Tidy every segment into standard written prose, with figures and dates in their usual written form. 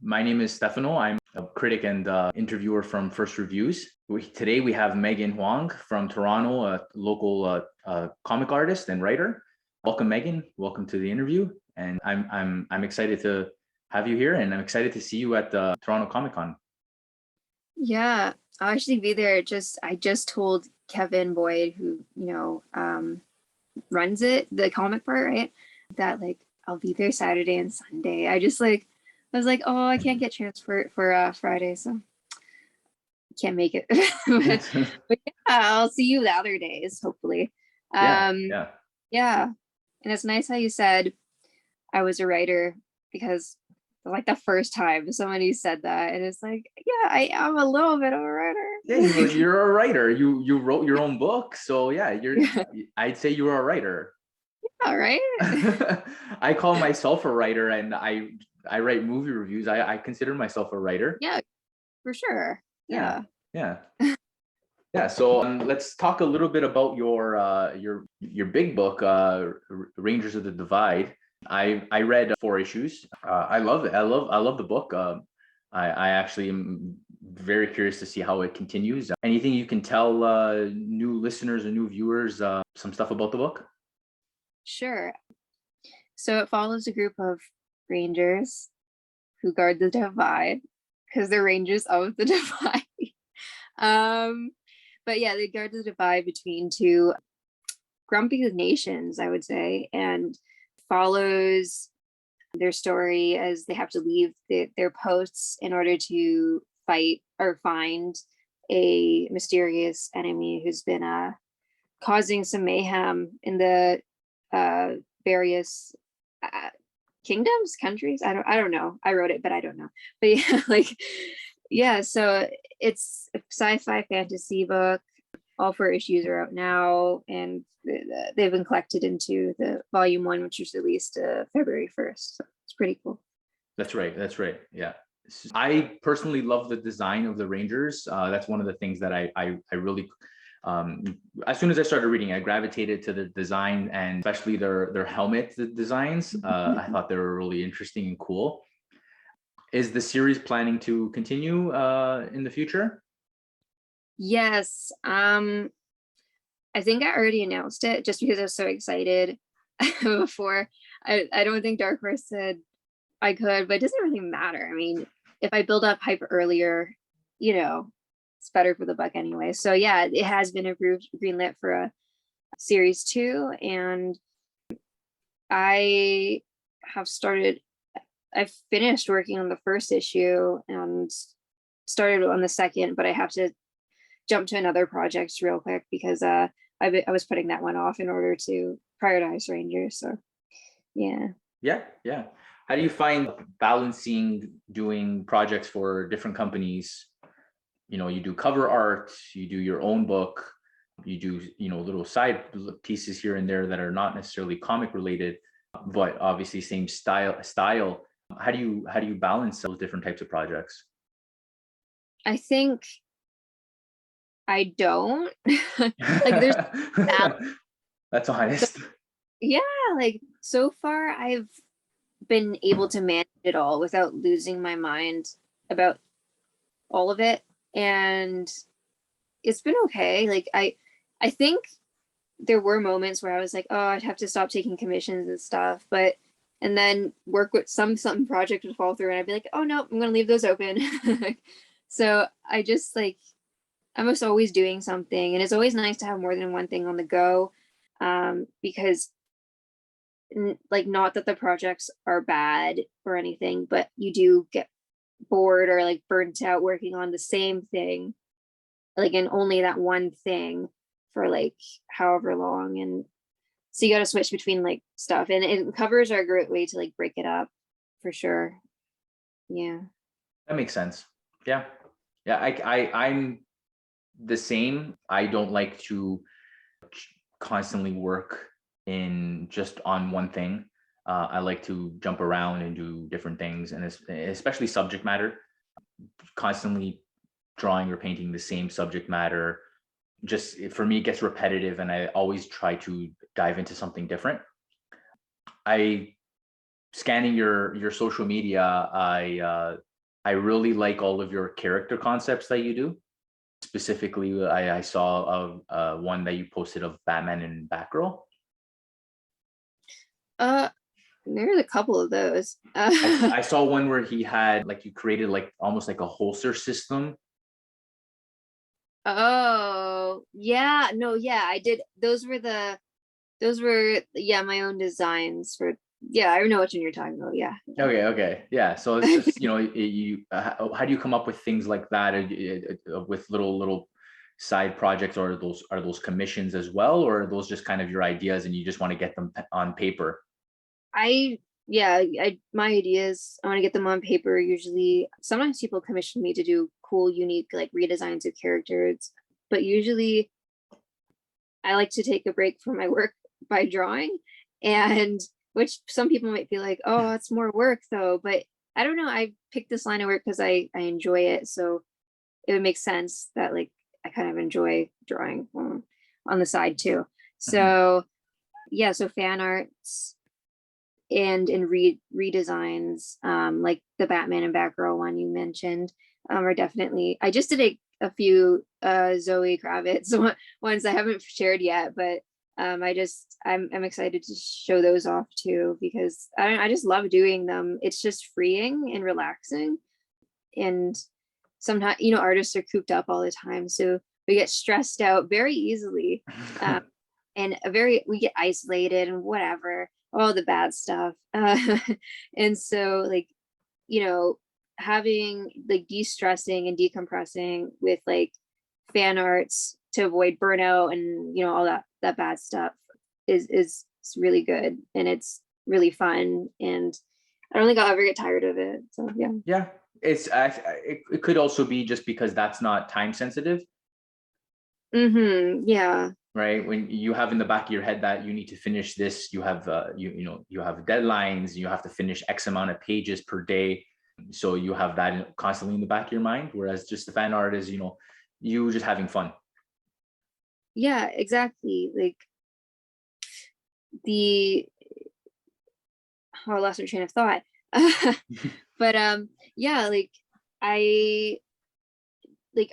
My name is Stefano. I'm a critic and interviewer from First Reviews. Today we have Megan Huang from Toronto, a local comic artist and writer. Welcome, Megan. Welcome to the interview. And I'm excited to have you here, and I'm excited to see you at the Toronto Comic Con. Yeah, I'll actually be there. I just told Kevin Boyd, who runs it, the comic part, right? That I'll be there Saturday and Sunday. I was like, oh, I can't get transferred for Friday, so can't make it. but yeah, I'll see you the other days, hopefully. Yeah. Yeah. And it's nice how you said I was a writer, because like the first time somebody said that, and it's like, yeah, I am a little bit of a writer. Yeah, you're a writer. You wrote your own book, so yeah, I'd say you're a writer. All right. I call myself a writer, and I write movie reviews. I consider myself a writer. Yeah, for sure. Yeah. So let's talk a little bit about your big book, Rangers of the Divide. I read 4 issues. I love it. I love the book. I actually am very curious to see how it continues. Anything you can tell new listeners or new viewers some stuff about the book? Sure. So it follows a group of rangers who guard the divide, because they're rangers of the divide. But yeah, they guard the divide between two grumpy nations, I would say, and follows their story as they have to leave their posts in order to fight or find a mysterious enemy who's been causing some mayhem in the various kingdoms, countries. I don't know. I wrote it, but I don't know. But yeah, so it's a sci-fi fantasy book. All 4 issues are out now, and they've been collected into the volume 1, which was released February 1st. So it's pretty cool. That's right. Yeah. I personally love the design of the Rangers. That's one of the things that I really, as soon as I started reading, I gravitated to the design, and especially their helmet designs. I thought they were really interesting and cool. Is the series planning to continue in the future? Yes. I think I already announced it just because I was so excited before. I don't think Dark Horse said I could, but it doesn't really matter. I mean, if I build up hype earlier, it's better for the buck anyway. So yeah, it has been approved, greenlit for a series 2, and I've finished working on the first issue and started on the second, but I have to jump to another project real quick because I was putting that one off in order to prioritize Rangers. So yeah. How do you find balancing doing projects for different companies? You do cover art, you do your own book, you do little side pieces here and there that are not necessarily comic related, but obviously same style. How do you balance those different types of projects? I think I don't. There's that's honest. Yeah, so far I've been able to manage it all without losing my mind about all of it, and it's been okay. I think there were moments where I was like, oh, I'd have to stop taking commissions and stuff, and then work with something project would fall through, and I'd be like, oh no, I'm gonna leave those open. So I just I'm just always doing something, and it's always nice to have more than one thing on the go, because not that the projects are bad or anything, but you do get bored or burnt out working on the same thing, and only that one thing for however long, and so you got to switch between stuff, and covers are a great way to break it up for sure. Yeah, that makes sense. Yeah, I'm the same. I don't like to constantly work in just on one thing. I like to jump around and do different things, and especially subject matter. Constantly drawing or painting the same subject matter, just for me, it gets repetitive, and I always try to dive into something different. Scanning your social media, I really like all of your character concepts that you do. Specifically, I saw one that you posted of Batman and Batgirl. Uh, there's a couple of those. I saw one where he had like you created like almost like a holster system. Oh, yeah, no, yeah, I did. Those were, yeah, my own designs for, yeah, I know what you're talking about. Yeah. Okay, yeah. So it's just you. How do you come up with things like that with little side projects, or are those commissions as well, or are those just kind of your ideas and you just want to get them on paper? I yeah, my ideas, I want to get them on paper. Usually, sometimes people commission me to do cool, unique like redesigns of characters, but usually I like to take a break from my work by drawing, and which some people might feel like, oh, it's more work though, but I don't know. I picked this line of work because I enjoy it, so it would make sense that like I kind of enjoy drawing on the side too. Mhm. So yeah, so fan arts and in redesigns, like the Batman and Batgirl one you mentioned, are definitely. I just did a few Zoe Kravitz ones I haven't shared yet, but I'm excited to show those off too, because I just love doing them. It's just freeing and relaxing, and sometimes artists are cooped up all the time, so we get stressed out very easily, and we get isolated and whatever, all the bad stuff, and so like you know having like de-stressing and decompressing with like fan arts to avoid burnout and all that bad stuff is really good, and it's really fun, and I don't think I'll ever get tired of it, so yeah. Yeah, it could also be just because that's not time sensitive, Yeah. right? When you have in the back of your head that you need to finish this, you have you have deadlines, you have to finish X amount of pages per day, so you have that constantly in the back of your mind. Whereas just the fan art is you just having fun. Yeah, exactly. Like the I lost my train of thought. But yeah, I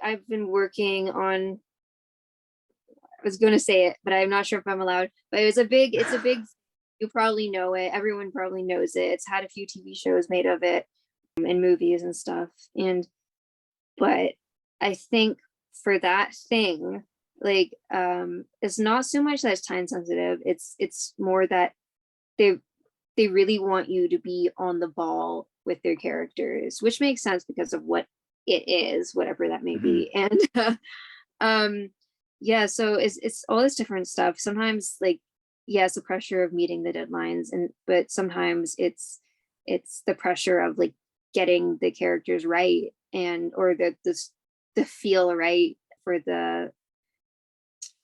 I've been working on, I was gonna say it, but I'm not sure if I'm allowed. But it's a big, you probably know it. Everyone probably knows it. It's had a few TV shows made of it, and movies and stuff. And but I think for that thing, it's not so much that it's time sensitive. It's more that they they really want you to be on the ball with their characters, which makes sense because of what it is, whatever that may Mhm. be. And um yeah, so it's all this different stuff. Sometimes like yes, the pressure of meeting the deadlines, and but sometimes it's the pressure of like getting the characters right, and or the feel right for the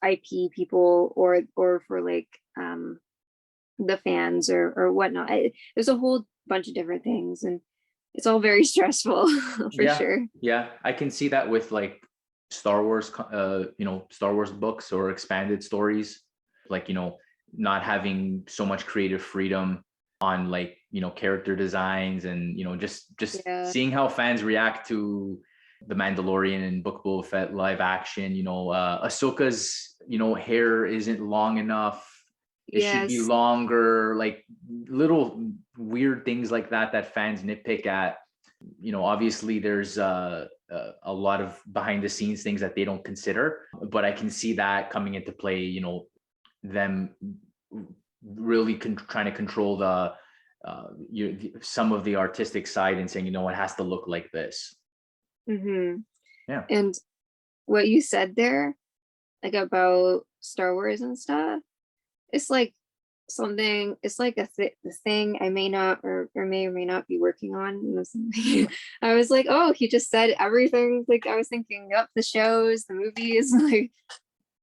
IP people, or for like the fans or whatnot. There's a whole bunch of different things, and it's all very stressful for Yeah, sure. yeah, I can see that with like Star Wars, Star Wars books or expanded stories, like not having so much creative freedom on like character designs, and just Yeah. seeing how fans react to the Mandalorian and Book of Boba Fett live action. Ahsoka's hair isn't long enough. It should be Yes. longer. Like little weird things like that fans nitpick at. Obviously there's a lot of behind the scenes things that they don't consider, but I can see that coming into play, them really trying to control some of the artistic side and saying, it has to look like this. hmm Yeah. And what you said there, like about Star Wars and stuff, it's like something. It's like the thing I may not or may or may not be working on. I was like, oh, he just said everything. Like I was thinking, yep, the shows, the movies, like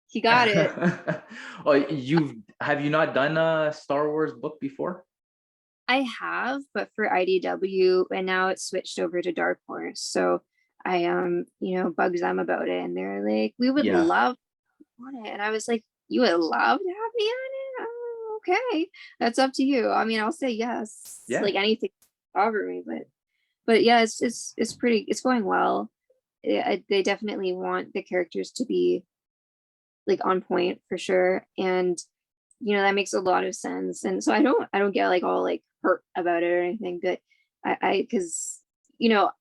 he got it. Well, have you not done a Star Wars book before? I have, but for IDW, and now it's switched over to Dark Horse. So I bugged them about it, and they're like, "We would Yeah. love on it," and I was like, "You would love to have me on it? Oh, okay, that's up to you. I mean, I'll say yes, Yeah. like anything to offer me, but but yeah, it's pretty, it's going well. They definitely want the characters to be like on point for sure, and that makes a lot of sense. And so I don't get like all like hurt about it or anything, but I because you know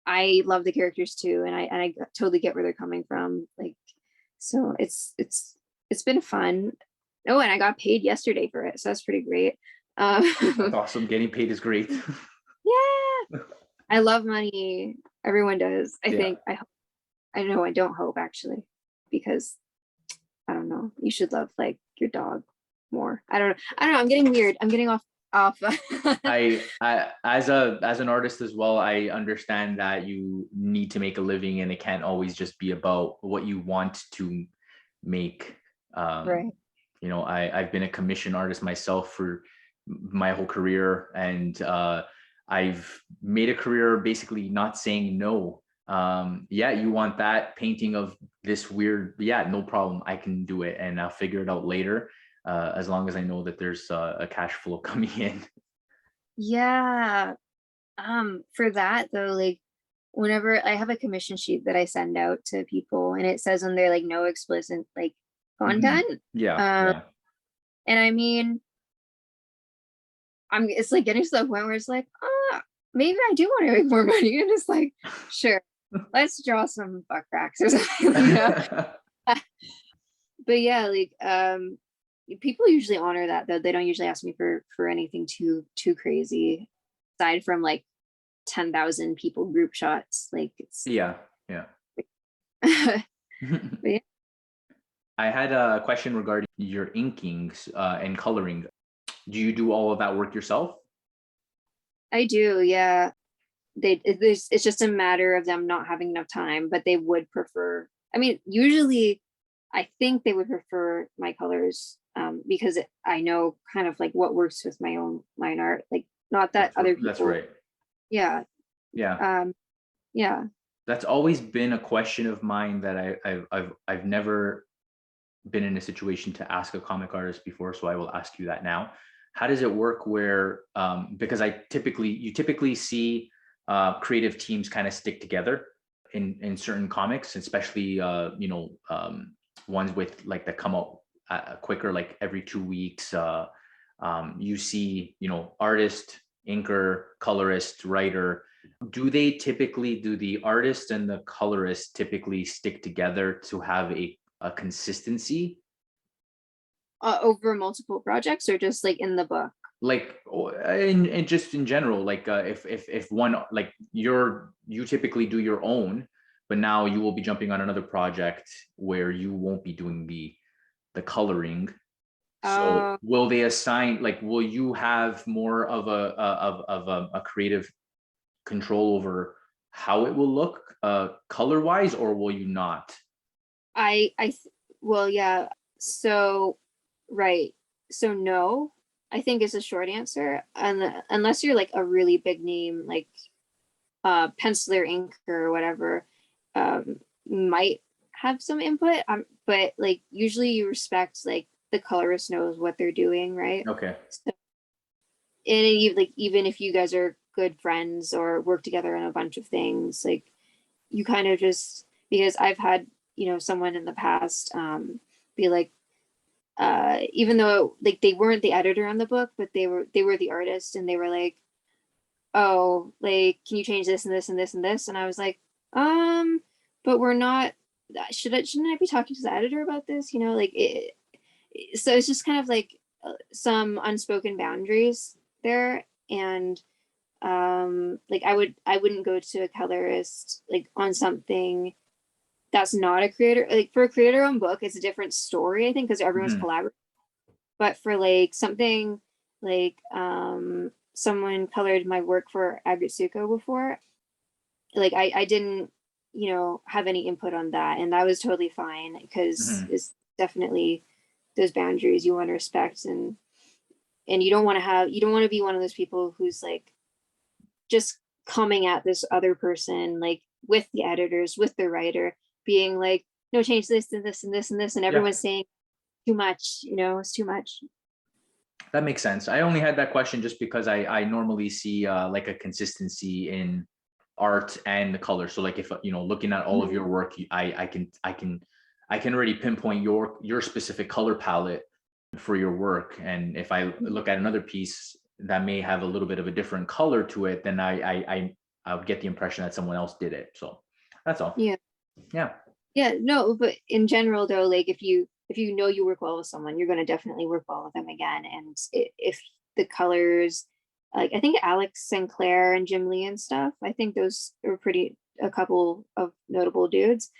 I love the characters too, and I totally get where they're coming from. Like, so it's been fun. Oh, and I got paid yesterday for it, so that's pretty great. That's awesome. Getting paid is great. Yeah, I love money. Everyone does. I Yeah. think. I know. I don't hope actually, because I don't know. You should love like your dog more. I don't know. I don't know. I'm getting weird. I'm getting off. I as an artist as well, I understand that you need to make a living and it can't always just be about what you want to make. Right. I've been a commission artist myself for my whole career, and I've made a career basically not saying no. Yeah, you want that painting of this weird, yeah, no problem, I can do it and I'll figure it out later, as long as I know that there's a cash flow coming in. Yeah. For that though, like whenever I have a commission sheet that I send out to people and it says on there like no explicit like Mhm. content. Yeah, Um, yeah. and I mean, it's like getting to the point where it's like, maybe I do want to make more money. And it's like, sure, let's draw some butt cracks or something. But yeah, like people usually honor that though. They don't usually ask me for anything too crazy, aside from like 10,000 people group shots. Like it's Yeah, yeah. but yeah, I had a question regarding your inkings and coloring. Do you do all of that work yourself? I do. Yeah, it's just a matter of them not having enough time, but they would prefer. I mean, usually, I think they would prefer my colors because I know kind of like what works with my own line art. Like, not that other That's people. right. Yeah. Yeah. Yeah. That's always been a question of mine that I've never been in a situation to ask a comic artist before, so I will ask you that now. How does it work where, because you typically see creative teams kind of stick together in certain comics, especially ones with like that come out quicker, like every 2 weeks. You see, artist, inker, colorist, writer. Do the artist and the colorist typically stick together to have a consistency? Over multiple projects or just like in the book? Like and just in general, like if one, like you typically do your own, but now you will be jumping on another project where you won't be doing the coloring. So Uh, will they assign, like, will you have more of a creative control over how it will look color wise, or will you not? well, yeah. So, right. So no, I think is a short answer. And unless you're like a really big name, like penciler, inker, or whatever, might have some input. But like usually you respect like the colorist knows what they're doing, right? Okay. So, and like even if you guys are good friends or work together on a bunch of things, like you kind of just, because I've had someone in the past be like, even though like they weren't the editor on the book, but they were the artist, and they were like, oh, like, can you change this and this and this and this? And I was like, but we're not, shouldn't I be talking to the editor about this? Like so it's just kind of like some unspoken boundaries there. And like I wouldn't go to a colorist like on something that's not a creator. Like for a creator owned book, it's a different story, I think, because everyone's Mhm. collaborating. But for like something like someone colored my work for Agritsuko before, like I didn't have any input on that, and that was totally fine because Mhm. it's definitely those boundaries you want to respect. And you don't want to be one of those people who's like just coming at this other person, like with the editors, with the writer, being like, no, change this and this and this and this, and Yeah, everyone's saying too much, it's too much. that makes sense. I only had that question just because I normally see like a consistency in art and the color. So like if looking at all of your work, I can already pinpoint your specific color palette for your work. And if I look at another piece that may have a little bit of a different color to it, then I would get the impression that someone else did it. So that's all. Yeah. Yeah. Yeah, no, but in general though, like if you know you work well with someone, you're going to definitely work well with them again. And if the colors, like I think Alex Sinclair and Jim Lee and stuff, I think those are a couple of notable dudes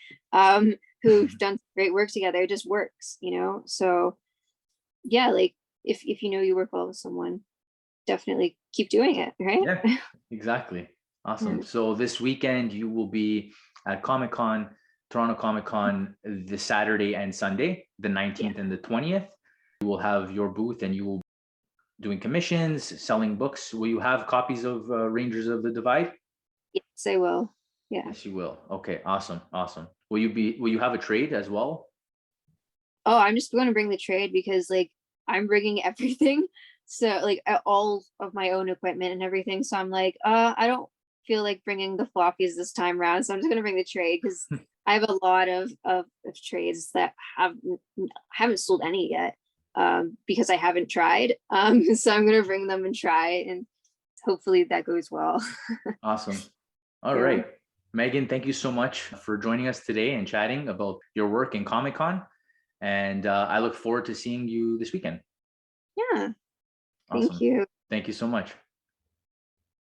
who've done great work together. It just works, So yeah, like if you know you work well with someone, definitely keep doing it, right? Yeah, exactly. Awesome. Yeah. So this weekend you will be at Comic-Con, Toronto Comic-Con, the Saturday and Sunday, the 19th and the 20th. You will have your booth and you will be doing commissions, selling books. Will you have copies of Rangers of the Divide? Yes, I will. Yeah. Yes, you will. Okay, awesome. Awesome. Will you have a trade as well? Oh, I'm just going to bring the trade because like I'm bringing everything. So like all of my own equipment and everything. So I'm like, I don't feel like bringing the floppies this time around. So I'm just going to bring the trade because I have a lot of trades that haven't sold any yet because I haven't tried. So I'm going to bring them and try, and hopefully that goes well. Awesome. All Yeah. right. Megan, thank you so much for joining us today and chatting about your work in Comic-Con. And I look forward to seeing you this weekend. Yeah. Thank Awesome. you. Thank you so much.